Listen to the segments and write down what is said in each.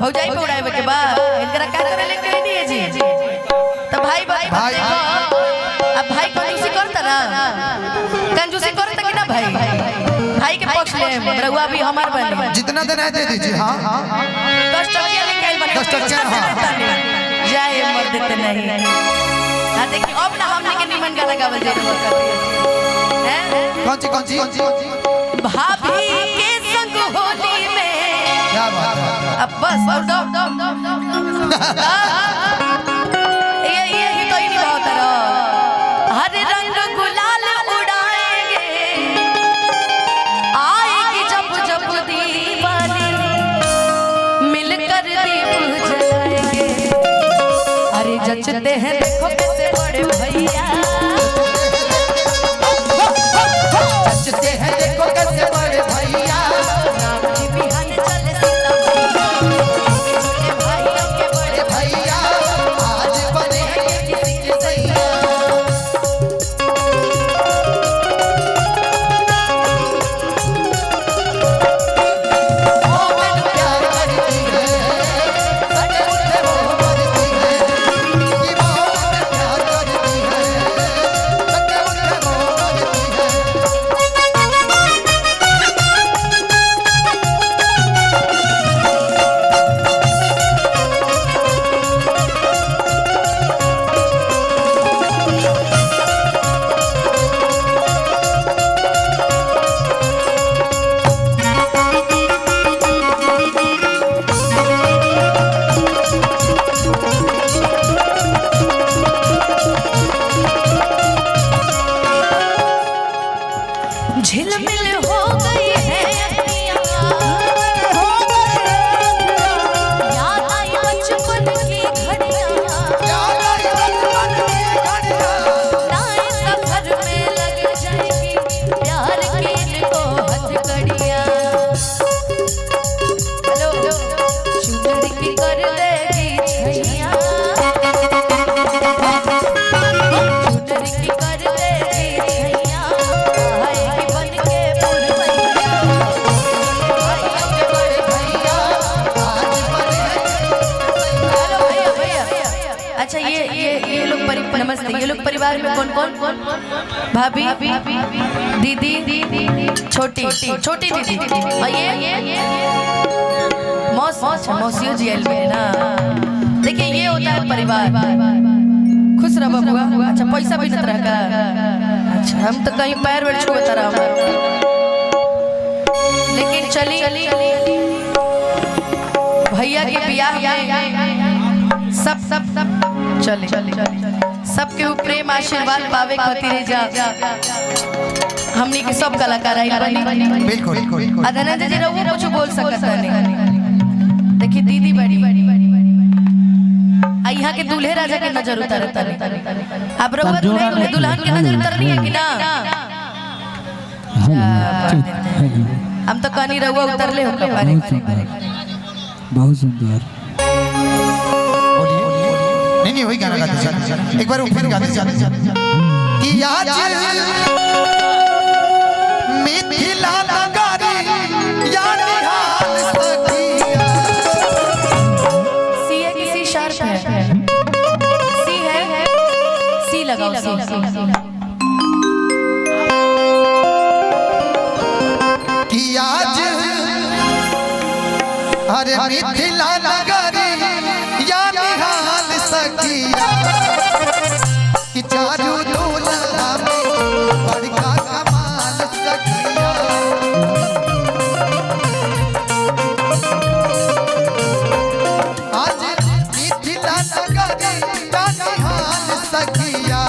भौजाई पे उड़ावे के बा इनकरा का करे लेके नहीं है जी। तो भाई देखो अब भाई कंजूसी करता ना, कंजूसी करता कि ना भाई, भाई के पक्ष ले रहुआ भी हमार बन जितना देना है दे दीजिए। हां 10 टकिया लेके आइल बने 10 टकिया जाए मर देते नहीं। हां देखिए अब ना हमने के निमन गाना गावल दे हैं कौन सी भाभी के संग होली में। क्या बात है, अब बस और दो ये तो ही नहीं बहुत रहा। हर रंग गुलाल उड़ाएंगे आएगी जब दीवाली मिलकर दीप जलाएंगे। अरे जचते हैं देखो कैसे बड़े भैया, जचते हैं देखो कैसे बड़े भैया। बिहान चले सीता भाइयों के बड़े भैया आज बनेंगे किसी के सैया। ओ मैंने प्यार करती है सच मुझे वो मरती है कि वो मैं प्यार करती है सच मुझे वो मरती है। झिलमिल हो गई है अखियाँ, याद आई बचपन की घड़ियाँ, नए सफर में लग जाएगी प्यार की इनको हथकड़ियाँ। हेलो चुनरी की कर देगी छैया, चुनरी की कर देगी छैया, आएगी बन के पुरवैया। भाइयों के बड़े भैया आज बनेंगे। हेलो भैया अच्छा ये लोग नमस्ते, ये लोग परिवार में कौन भाभी दीदी छोटी दीदी और ये मौसियों जी में ना। देखिए ये होता है परिवार। खुश रहो बबुआ। अच्छा पैसा भी नहीं रखा। अच्छा हम तो कहीं पैर वेर छुए तरह, लेकिन चली भैया के बियाह में सब चले सबके ऊपर प्रेम आशीर्वाद पावे खातिर जा हमनी के सब कलाकार आई बनी। बिल्कुल अधनंद जी रहुआ कुछ बोल सकता नहीं। देखिए दीदी बड़ी यहाँ के दूल्हे राजा के नजर उतारता नहीं। अब रहुआ दुल्हन के नजर उतरनी है कि ना? हम तो कहानी रहुआ उतरले हो बहुत सुंदर। नहीं वही गाना गाते चल एक बार फिर गाते चल कि आज मिथिला नगरी या निहाल सखिया। सी है किसी शार्प है, सी है सी लगाओ सी। कि आज अरे मिथिला नगरी या निहाल सखिया कि चारू दूल्हा में बड़का कमाल सखिया। आज मिथिला नगरी या निहाल सखिया।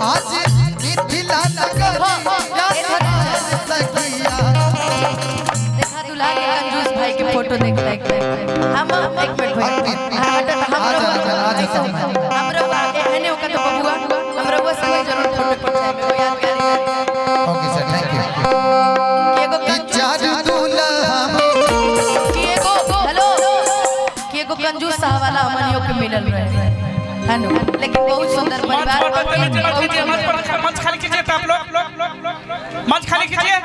आज मिथिला नगरी या निहाल सखिया। देखा दुल्हा के कंजूस भाई के फोटो देख हम एक मिनट भाई हम लोग आगे हने होकर तो बबुआ हम लोग संग जरूर फोटो खिंचाए में याद करेंगे। ओके सर थैंक यू। कि एगो चारू दूल्हा कि एगो हेलो कि एगो कंजूस साहब वाला हमनियों के मिलल रहे। है ना, लेकिन बहुत सुंदर परिवार और मंच खाली कीजिए आप लोग, मंच खाली कीजिए।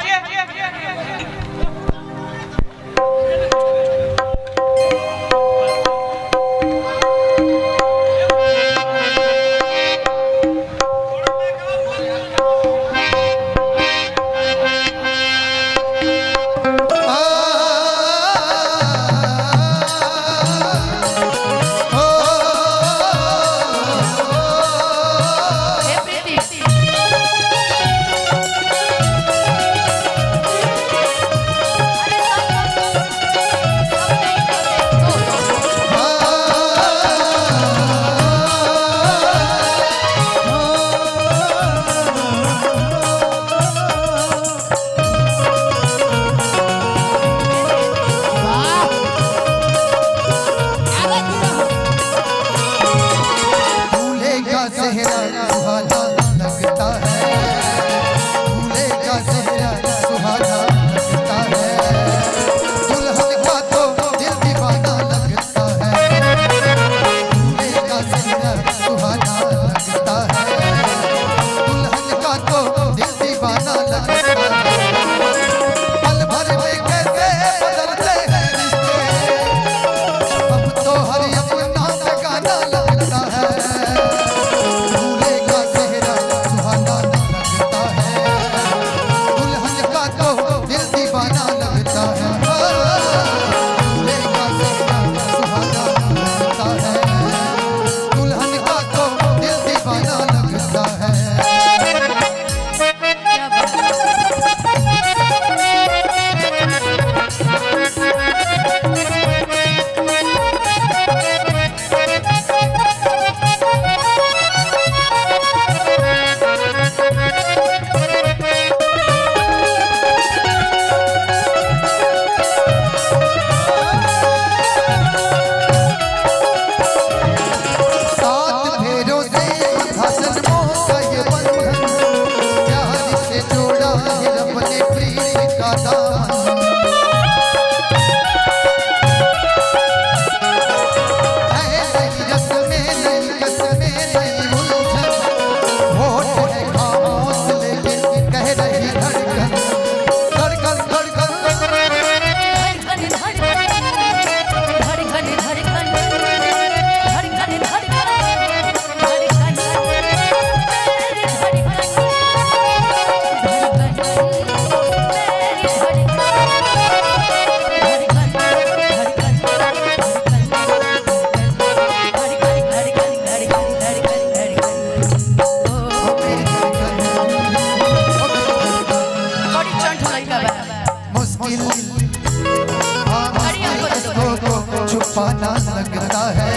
छुपाना लगता है,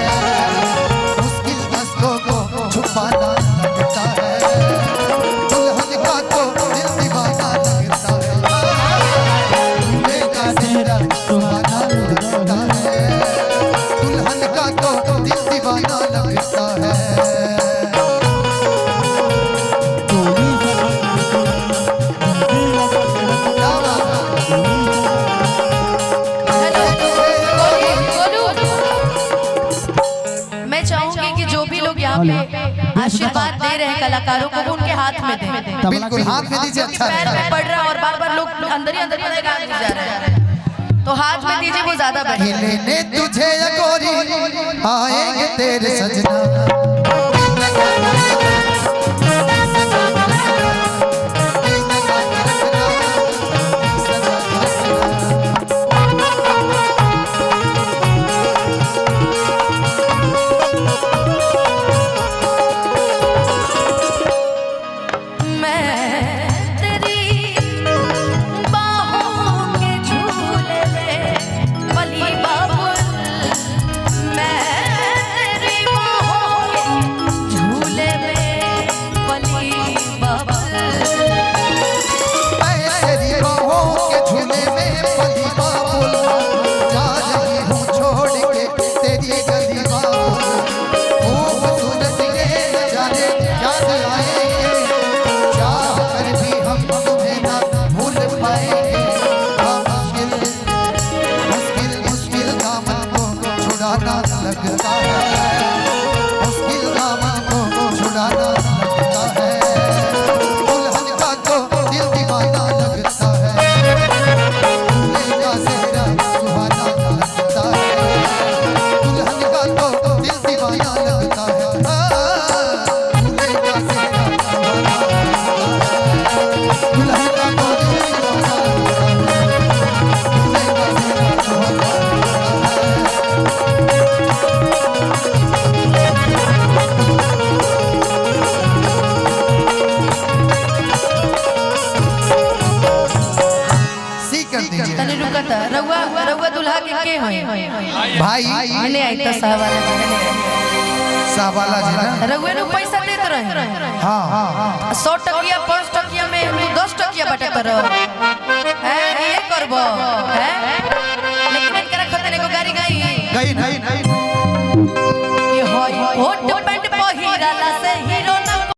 मुश्किल हंसों को छुपाना लगता है, दुल्हन का तो दिल दीवाना लगता है, दूल्हे का चेहरा सुहाना लगता है, दुल्हन का तो दिल दीवाना लगता है। आशीर्वाद दे रहे हैं कलाकारों को, उनके हाथ में दे, बिल्कुल हाथ में दीजिए। अच्छा पैर में पड़ रहा है और बार बार लोग अंदर ही अंदर जा रहे हैं, तो हाथ में दीजिए, वो ज्यादा बेहतर। लेने तुझे गोरी आएंगे तेरे सजना, लगता है मुश्किल कर दीजिए। तने रुकता रउआ रउआ दुल्हा के होई भाई इने आई तो साहबाला जी ना रउए नु पैसा देत रहे। हाँ हाँ 100 टकिया 5 टकिया में 10 टकिया बटा कर है ये करबो है लेकिन इनकरा खतने को गाड़ी गई गई नहीं कि होई होट पैंट पहिराला से